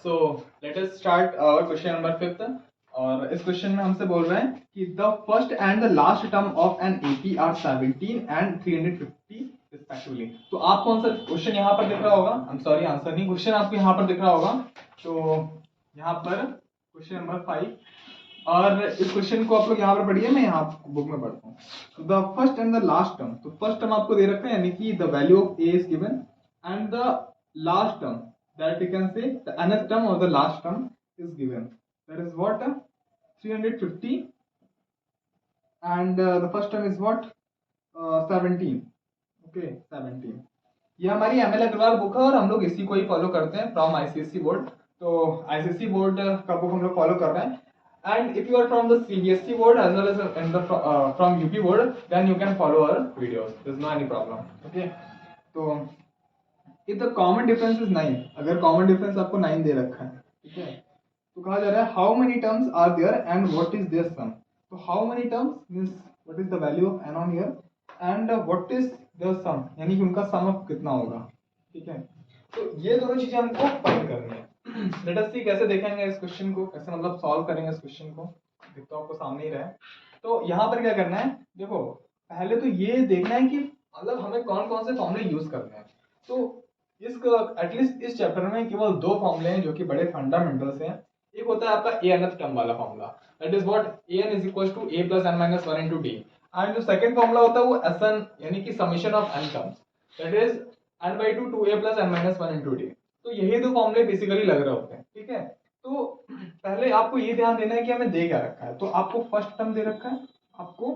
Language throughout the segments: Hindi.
So let us start our question number 5th. और इस क्वेश्चन में हमसे बोल रहे हैं कि the first and the last term of an AP are 17 and 350 respectively. तो आपको आंसर क्वेश्चन यहाँ पर दिख रहा होगा, आई एम सॉरी आंसर नहीं, क्वेश्चन आपको यहाँ पर दिख रहा होगा। तो यहाँ पर क्वेश्चन नंबर 5 और इस क्वेश्चन को आप लोग यहाँ पर पढ़िए, मैं यहाँ बुक में पढ़ता हूँ। The first and the last term, तो फर्स्ट टर्म आपको दे रखा है यानी कि the value of A is given and the last term that you can say the nth term or the last term is given, that is what 350 and the first term is what 17. okay 17 ये हमारी एमएल अग्रवाल बुक है और हम लोग इसी को ही फॉलो करते हैं फ्रॉम आईसीएसई बोर्ड। तो आईसीएसई बोर्ड का बुक हम लोग फॉलो कर रहे हैं and if you are from the CBSE board as well as in the from UP board then you can follow our videos, there is no any problem. Okay, तो if the common difference is 9, अगर common difference आपको 9 दे रखा है, ठीक है, तो कहा जा रहा है how many terms are there and what is their sum। तो how many terms means what is the value of n on here and what is the sum, यानी कि उनका sum of कितना होगा, ठीक है। तो ये दोनों चीजें हमको फाइंड करनी है। लेट अस सी कैसे देखेंगे इस क्वेश्चन को, कैसे मतलब सॉल्व करेंगे इस क्वेश्चन को, देखो आपको सामने ही रहे। तो यहाँ पर क्या करना है, देखो पहले तो ये देखना है कि मतलब हमें कौन कौन से फॉर्मूले यूज करने हैं। तो एटलीस्ट इस चैप्टर में केवल 2 फॉर्मूले हैं जो कि बड़े फंडामेंटल्स हैं। एक होता है आपका ए nth टर्म वाला formula, that is what a n is equals to a plus n minus 1 into d, and जो सेकंड फॉर्मूला होता है वो sn यानी कि summation of n terms, that is n by 2 2a plus n minus 1 into d। तो यही 2 फॉर्मूले बेसिकली लग रहे होते हैं, ठीक है। तो पहले आपको ये ध्यान देना है कि हमें दे क्या रखा है। तो आपको फर्स्ट टर्म दे रखा है, आपको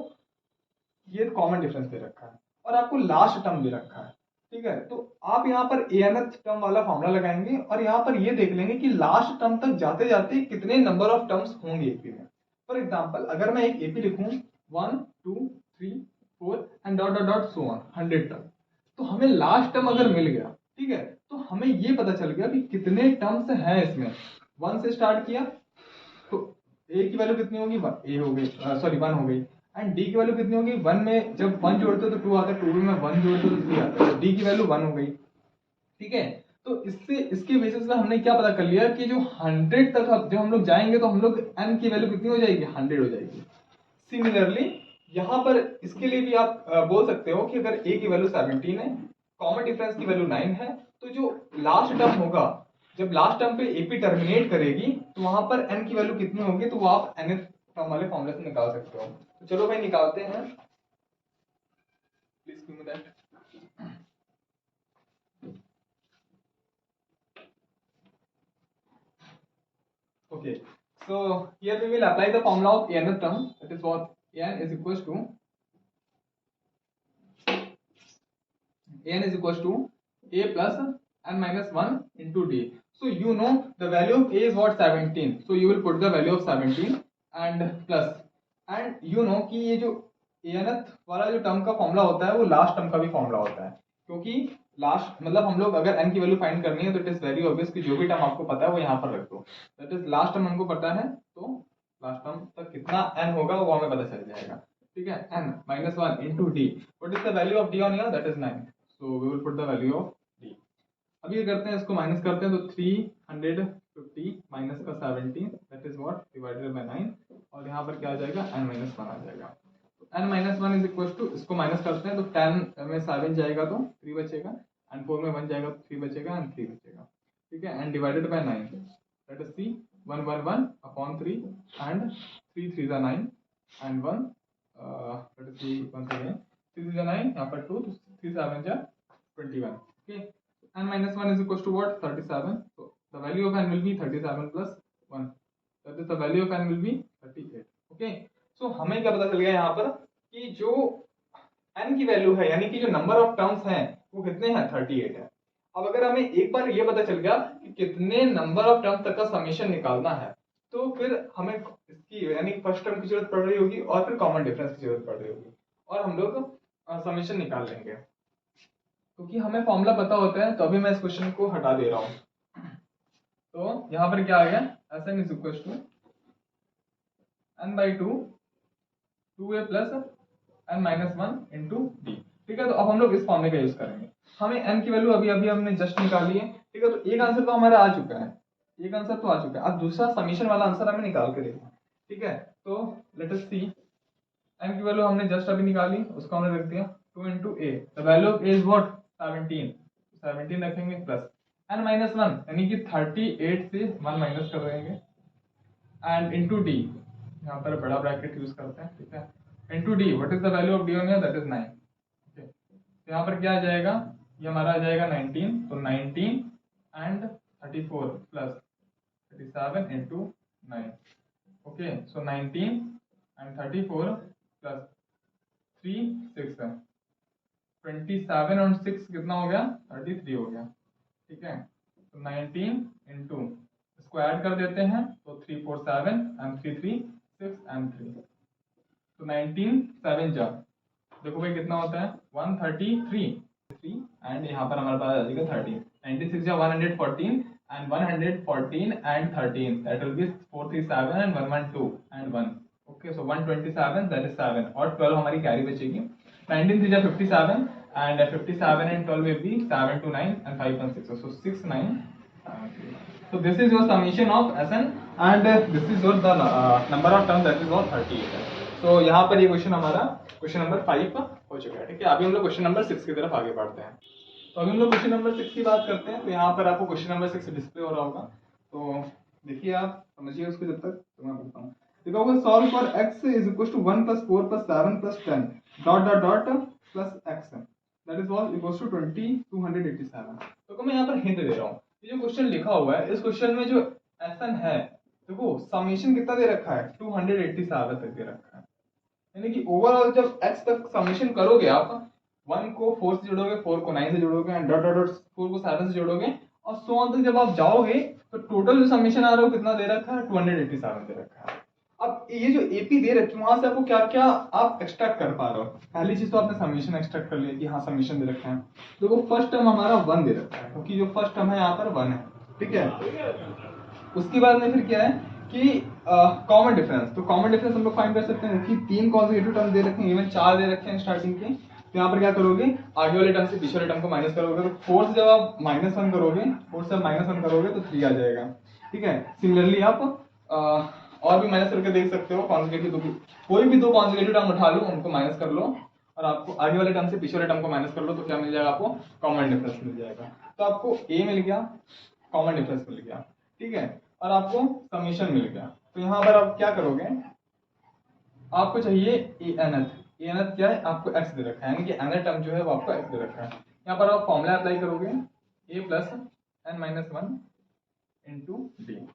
ये कॉमन डिफरेंस दे रखा है और आपको लास्ट टर्म दे रखा है, ठीक है। तो आप यहाँ पर nth टर्म वाला फॉर्मूला लगाएंगे और यहाँ पर ये देख लेंगे कि लास्ट टर्म तक जाते जाते कितने नंबर ऑफ टर्म्स होंगे एपी में। फॉर एग्जांपल अगर मैं एक एपी लिखूं 1 2 3 4 and dot dot dot so on 100 term, तो हमें लास्ट टर्म अगर मिल गया, ठीक है, तो हमें ये पता चल गया कि कितने टर्म्स हैं इसमें। 1 से स्टार्ट किया तो ए की वैल्यू कितनी होगी, ए हो गई, सॉरी 1 हो गई, एंड डी की वैल्यू कितनी होगी, 1 में जब 1 जोड़ते हो तो 2 आता है, 2 में 1 जोड़ते हो तो 3 आता है, तो डी की वैल्यू 1 हो गई, ठीक है। तो इससे इसके बेसिस पे हमने क्या पता कर लिया कि जो 100 तक जब हम लोग जाएंगे तो हम लोग n की वैल्यू कितनी हो जाएगी, 100 हो जाएगी। सिमिलरली यहाँ पर इसके लिए भी आप बोल सकते हो कि अगर a की वैल्यू 17 है, कॉमन डिफरेंस की वैल्यू 9 है, तो जो लास्ट टर्म होगा, जब लास्ट टर्म पे एपी टर्मिनेट करेगी तो वहां पर n की वैल्यू कितनी होगी, तो वो आप nth टर्म वाले फॉर्मूले से निकाल सकते हो। तो चलो भाई निकालते हैं, please give me that. Okay, so here we will apply the formula of nth term, that is what n is equals to a plus n minus 1 into d. So you know the value of a is what 17, so you will put the value of 17 and plus, and you know कि ये जो nth वाला जो टर्म का फॉर्मूला होता है वो लास्ट टर्म का भी फॉर्मूला होता है, क्योंकि लास्ट मतलब हम लोग अगर n की वैल्यू फाइंड करनी है तो इट इज वेरी ऑब्वियस कि जो भी टर्म आपको पता है वो यहाँ पर रख दो, दैट इज लास्ट टर्म हमको पता है तो लास्ट टर्म तक कितना n होगा वो हमें पता चल जाएगा, ठीक है। n minus 1 into d, what is the value of d on here, that is 9, so we will put the value of d। अब ये करते हैं, इसको माइनस करते हैं, तो 350 माइनस का 17 that is what divided by 9, और यहाँ पर क्या आ जाएगा, n minus 1 आ जाएगा। n minus 1 is equal to, इसको माइनस करते हैं तो 10 में 7 जाएगा तो 3 बचेगा, एंड 4 में 1 जाएगा तो 3 बचेगा, एंड 3 बचेगा, ठीक है, and divided by 9, let us see 1 1 1 upon 3 and 3 3 9 and 1, let us see once again 3 3 9, यहाँ पर 2, 3 7 जा 21, okay, n minus 1 is equals to what, 37, so the value of n will be 37 plus 1, that is the value of n will be 38, okay। so हमें क्या पता चल गया यहाँ पर कि जो n की वैल्यू है यानी कि जो नंबर ऑफ टर्म्स हैं वो कितने हैं, 38 है। अब अगर हमें एक बार ये पता चल गया कि कितने नंबर ऑफ टर्म्स तक का समेशन निकालना है, तो फिर हमें इसकी यानी फर्स्ट टर्म की जरूरत पड़ रही होगी और फिर कॉमन डिफरेंस की जरूरत पड़ रही होगी, और हम लोग समेशन निकाल लेंगे, क्योंकि हमें फॉर्मूला पता होता है। तो अभी मैं इस क्वेश्चन को हटा दे रहा हूँ, तो यहाँ पर क्या आ गया, Sn is equals to n by 2 2a plus n minus 1 into d, ठीक है। तो अब हम लोग इस फॉर्मूले का यूज करेंगे। हमें n की वैल्यू अभी अभी हमने जस्ट निकाली है, ठीक है। तो एक आंसर तो हमारा आ चुका है, एक आंसर तो आ चुका है। अब दूसरा समीशन वाला आंसर हमें निकाल के देखना, ठीक है। तो लेट अस सी, एम की वैल्यू हमने जस्ट अभी निकाली, उसको हमने रख दिया 2 into A, the value of A is what 17, 17 रखेंगे प्लस एन माइनस 1 यानी कि 38 से 1 माइनस कर देंगे, एंड इंटू डी, यहाँ पर बड़ा ब्रैकेट यूज करते हैं, ठीक है। Into D, what is the value of D on here, that is 9, okay. तो यहाँ पर क्या आ जाएगा, ये हमारा आ जाएगा 19, तो 19 and 34 plus 37 into 9, okay. So 19 and 34 plus 3 6 है, 27 और 6 कितना हो गया, 33 हो गया, ठीक है। तो 19 इंटू इसको ऐड कर देते हैं, तो 3 4 7 एंड 3 3 6 एंड 3, तो 19 7 जा, देखो भाई कितना होता है 133 3, एंड यहाँ पर हमारे पास आ जाएगा 13, 96 जा 114 and 114 and 13, that will be 437 and 112 and 1, okay. So 127 that is 7 और 12 हमारी कैरी बचेगी, 19 3 जा 57 and 57 and 12 will be 7 to 9 and 5 and 6, so 6 9 so this is your summation of Sn and this is your the number of terms that is all 38 so यहाँ पर ये क्वेश्चन हमारा क्वेश्चन नंबर 5 हो चुका है, ठीक है। अभी हम लोग क्वेश्चन नंबर 6 की तरफ आगे बढ़ते हैं। तो अभी हम लोग क्वेश्चन नंबर 6 की बात करते हैं। तो यहाँ पर आपको क्वेश्चन नंबर 6 डिस्प्ले हो रहा होगा, तो देखिए आप समझिए उसको जब तक, तो मैं बताता हूँ। देखो होगा solve for x is equal to 1 plus 4 plus 7 plus 10 dot dot dot plus x, that is all equal to 287। तो मैं यहाँ पर हिंट दे रहा हूँ, ये जो क्वेश्चन लिखा हुआ है इस क्वेश्चन में जो Sn है, देखो समेशन कितना दे रखा है 287 तक दे रखा है, यानी कि ओवरऑल जब x तक समेशन करोगे आप 1 को 4 से जोड़ोगे, 4 को 9 से जोड़ोगे एंड डॉट डॉट डॉट 4 को 7 से जोड़ोगे और सो ऑन तक जब आप जाओगे तो टोटल जो समेशन आ रहा है कितना दे रखा है 287 दे रखा है। अब ये जो एपी दे रखी है वहां से आपको क्या क्या आप एक्सट्रैक्ट कर पा रहे हो, पहली चीज तो आपने समेशन एक्सट्रैक्ट कर लिया कि हाँ समेशन दे रखा है, देखो फर्स्ट टर्म हमारा 1 दे रखा है क्योंकि जो फर्स्ट टर्म है यहाँ पर 1 है, ठीक है। उसके बाद में फिर क्या है कि कॉमन डिफरेंस, तो कॉमन डिफरेंस हम लोग फाइंड कर सकते हैं कि 3 कॉन्सेक्यूटिव टर्म दे रखे हैं, इवन 4 दे रखे हैं स्टार्टिंग के, तो यहाँ पर क्या करोगे आगे वाले टर्म से पीछे वाले टर्म को माइनस करोगे, तो 4 से जब आप -1 करोगे, 4 से -1 करोगे तो 3 आ जाएगा, ठीक है। सिमिलरली आप और भी माइनस करके देख सकते हो कॉन्सेक्यूटिव, कोई भी 2 कॉन्सेक्यूटिव टर्म उठा लो उनको माइनस कर लो और आपको आगे वाले टर्म से पीछे वाले टर्म को माइनस कर लो तो क्या मिल जाएगा आपको कॉमन डिफरेंस मिल जाएगा। तो आपको ए मिल गया, कॉमन डिफरेंस मिल गया, ठीक है, और आपको समेशन मिल गया। तो यहाँ पर आप क्या करोगे, आपको चाहिए एनथ क्या है, आपको x दे रखा है, यानी कि nth टर्म जो है वो आपको x दे रखा है। यहाँ पर आप फॉर्मूला अप्लाई करोगे a plus n minus 1 into d,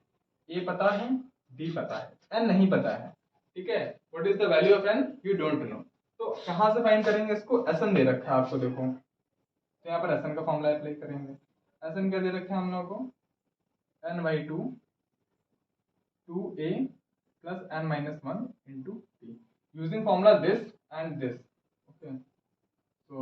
a पता है डी पता है n नहीं पता है, ठीक है। What is the value of n you don't know, तो कहाँ से फाइंड करेंगे इसको, Sn दे रखा है आपको, देखो तो यहाँ पर Sn का फॉर्मूला अप्लाई करेंगे। Sn क्या दे रखा है हम लोगों को, n/2 2a plus n minus 1 into t using formula this and this, okay, so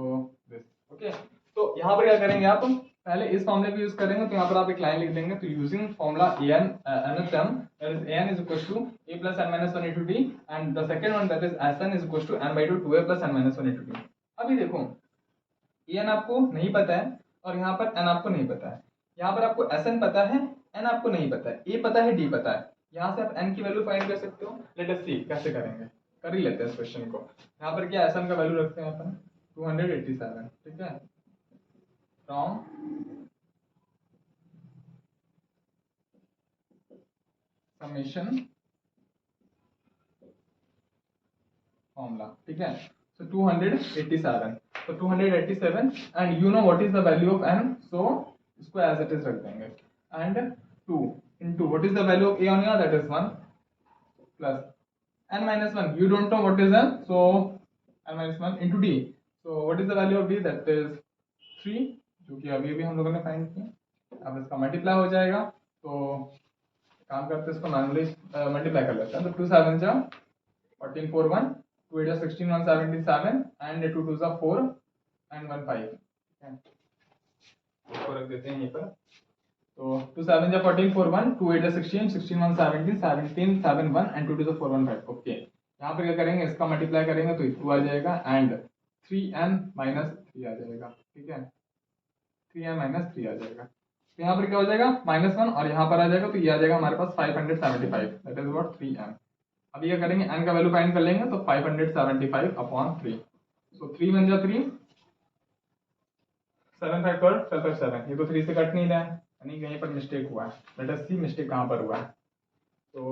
this, okay। तो यहाँ पर क्या करेंगे आप, पहले इस फॉर्मूले को यूज करेंगे, तो यहाँ पर आप एक लाइन लिख देंगे, तो using formula an nth term that is an is equals to a plus n minus 1 into t and the second one that is Sn is equals to n/2 2a plus n minus 1 into t। अभी देखो an आपको नहीं पता है और यहाँ पर n आपको नहीं पता है, यहाँ पर आपको Sn पता है, n आपको नहीं पता है, a पता है, d पता है, यहाँ से आप n की वैल्यू फाइंड कर सकते हो। लेट अस सी कैसे करेंगे, कर ही लेते हैं इस क्वेश्चन को। यहाँ पर क्या Sn का वैल्यू रखते हैं अपन 287, ठीक है, फ्रॉम समेशन फॉर्मूला, ठीक है। सो 287, तो 287 and you know what is the value of n, सो इसको एज इट इज रख देंगे and 2 into what is the value of a on here, that is 1 plus n minus 1 you don't know what is n, so n minus 1 into d, so what is the value of d, that is 3, जो कि अभी भी हम लोगों ने फाइंड किया। अब इसका मल्टीप्लाई हो जाएगा, तो काम करते हैं इसको मैनुअली मल्टीप्लाई कर लेते हैं, तो 2 7 जा 14 4 1 2 8 जा 16 1 77 एंड 2 2 जा 4 एंड 1 5, ठीक है, इसको रख देते हैं यहीं पर। तो 2 7 जा 14 4 1 2 8 जा 16 16 1 17 17 7 1 एंड 2 2 जा 4 1 5, ओके। यहाँ पर क्या करेंगे, इसका मल्टीप्लाई करेंगे तो 2 आ जाएगा एंड 3n माइनस 3 आ जाएगा, ठीक है, 3n माइनस 3 आ जाएगा। तो यहाँ पर क्या हो जाएगा -1 और यहाँ पर आ जाएगा, तो ये आ जाएगा हमारे पास 575, दैट इज व्हाट 3n। अभी क्या करेंगे, n का वैल्यू फाइंड कर लेंगे, तो 575/3, सो 3 बन जा 3, 7 फैक्टर 7, ये तो 3 से कट नहीं रहा है, यानी कहीं पर मिस्टेक हुआ है। लेट अस सी मिस्टेक कहाँ पर हुआ है। तो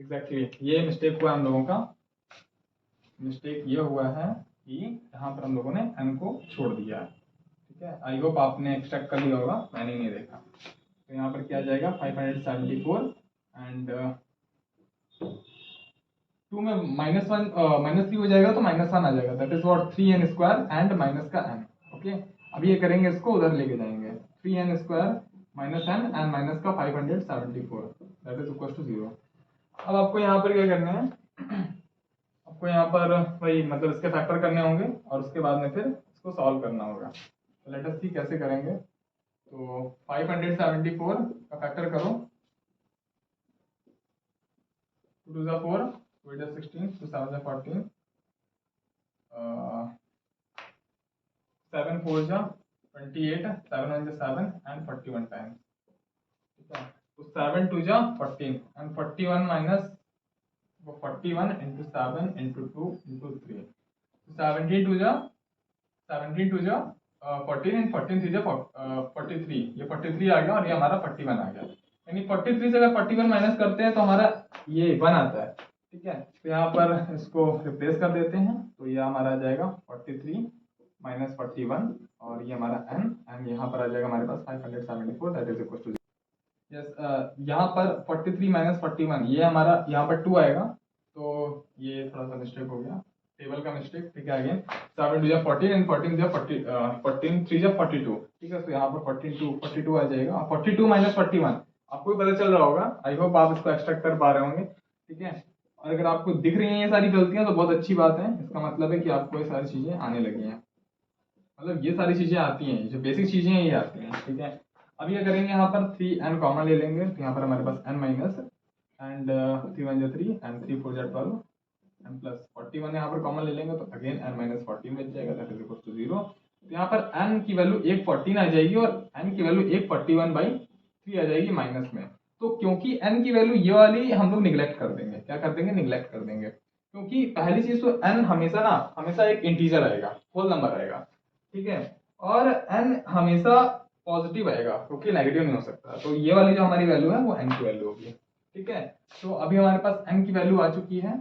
एग्जैक्टली ये मिस्टेक हुआ हम लोगों का। मिस्टेक ये हुआ है कि यहाँ पर हम लोगों ने n को छोड़ दिया है, ठीक है। आई होप आपने एक्सट्रैक्ट कर लिया होगा, मैंने नहीं देखा। तो यहाँ पर क्या आ जाएगा 574 एंड 2 में -1 -3 हो जाएगा, तो -1 आ जाएगा, that is what 3n² and minus का n। ओके, अब ये करेंगे, इसको उधर लेके जाएंगे, 3n² -n एंड माइनस का 574, दैट इज इक्वल टू 0। अब आपको यहाँ पर क्या करना है, आपको यहाँ पर वही मतलब इसके फैक्टर करने होंगे और उसके बाद में फिर इसको सॉल्व करना होगा। तो लेट अस सी कैसे करेंगे। तो 574 का फैक्टर करो, 2 2 4, 2 8 16, 2 7 14, 7 4 28, 7 1 7 एंड 41 टाइम्स, ठीक है। तो 7 2 14 and 41 minus 41 into 7 into 2 into 3, 17 2 17 2 14 and 14 3 43, ये 43 आ गया और ये हमारा 41 आ गया। यानी 43 से अगर 41 माइनस करते हैं तो हमारा ये 1 आता है, ठीक है। तो यहाँ पर इसको रिप्लेस कर देते हैं, तो ये हमारा आ जाएगा 43 माइनस 41 और ये हमारा n एंड यहाँ पर आ जाएगा हमारे पास 574, that is equal to yes. यहाँ पर 43 माइनस 41 ये हमारा यहाँ पर 2 आएगा, तो ये थोड़ा सा मिस्टेक हो गया, टेबल का मिस्टेक, ठीक है। अगेन 7 2 14 एंड 14 14 3 42, ठीक है। तो यहाँ पर 42 आ जाएगा, 42 माइनस 41 आपको भी पता चल रहा होगा। आई होप आप इसको एक्सट्रैक्ट कर पा रहे होंगे, ठीक है। और अगर आपको दिख रही हैं ये सारी गलतियां तो बहुत अच्छी बात है, इसका मतलब है कि आपको ये सारी चीजें आने लगी हैं, मतलब ये सारी चीजें आती हैं, जो बेसिक चीजें हैं ये आती हैं, ठीक है। अब ये करेंगे, यहाँ पर 3n कॉमन ले लेंगे, तो यहाँ पर हमारे पास n minus and 3 1 3 and 3 4 12 and plus 41 यहाँ पर कॉमन ले लेंगे, तो अगेन n माइनस 14 बच जाएगा, दैट इज इक्वल टू 0। तो यहाँ पर n की वैल्यू 114 आ जाएगी और n की वैल्यू 141/3 आ जाएगी माइनस में। तो क्योंकि n की वैल्यू ये वाली हम लोग निगलेक्ट कर देंगे, क्या कर देंगे, निगलेक्ट कर देंगे, क्योंकि पहली चीज तो n हमेशा एक इंटीजर आएगा, होल नंबर आएगा, ठीक है। और n हमेशा पॉजिटिव आएगा क्योंकि नेगेटिव नहीं हो सकता, तो ये वाली जो हमारी वैल्यू है वो n की वैल्यू होगी, ठीक है। तो अभी हमारे पास n की वैल्यू आ चुकी है,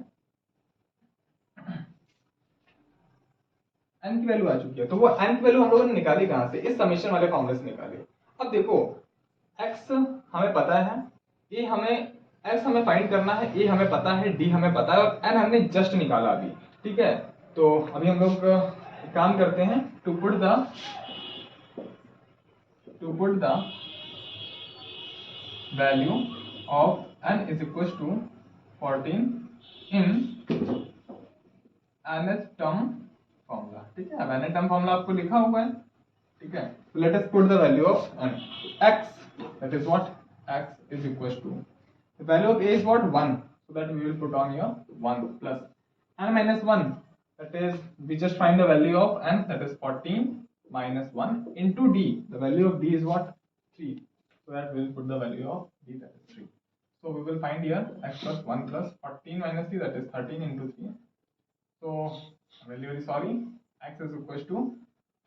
n की वैल्यू आ चुकी है, तो वो n की वैल्यू हम लोगों ने निकाली कहां से, इस समेशन वाले फॉर्मूले से निकाली। अब देखो x हमें पता है, x हमें फाइंड करना है, a हमें पता है, d हमें पता है और n हमने जस्ट निकाला अभी, ठीक है। तो अभी हम लोग काम करते हैं, to put the value of n is equal to 14 in nth term formula, ठीक है। अब nth टर्म फॉर्मूला आपको लिखा हुआ है, ठीक है। तो let us put the value of n, x that is what x is equals to the value of a is what 1, so that we will put on here 1 plus n minus 1, that is we just find the value of n, that is 14 minus 1 into d, the value of d is what 3, so that we will put the value of d, that is 3. So we will find here x plus 1 plus 14 minus 3, that is 13 into 3. So very sorry, x is equals to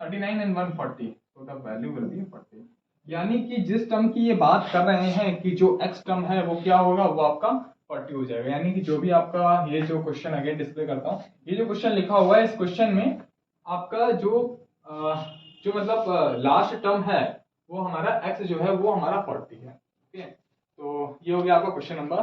39 and 140, so the value will be 40। यानी कि जिस टर्म की ये बात कर रहे हैं कि जो x टर्म है वो क्या होगा, वो आपका 40 हो जाएगा। यानी कि जो भी आपका ये जो क्वेश्चन अगेन डिस्प्ले करता हूँ, ये जो क्वेश्चन लिखा हुआ है, इस क्वेश्चन में आपका जो मतलब लास्ट टर्म है वो हमारा x जो है वो हमारा 40 है, ठीक है। तो ये हो गया आपका क्वेश्चन नंबर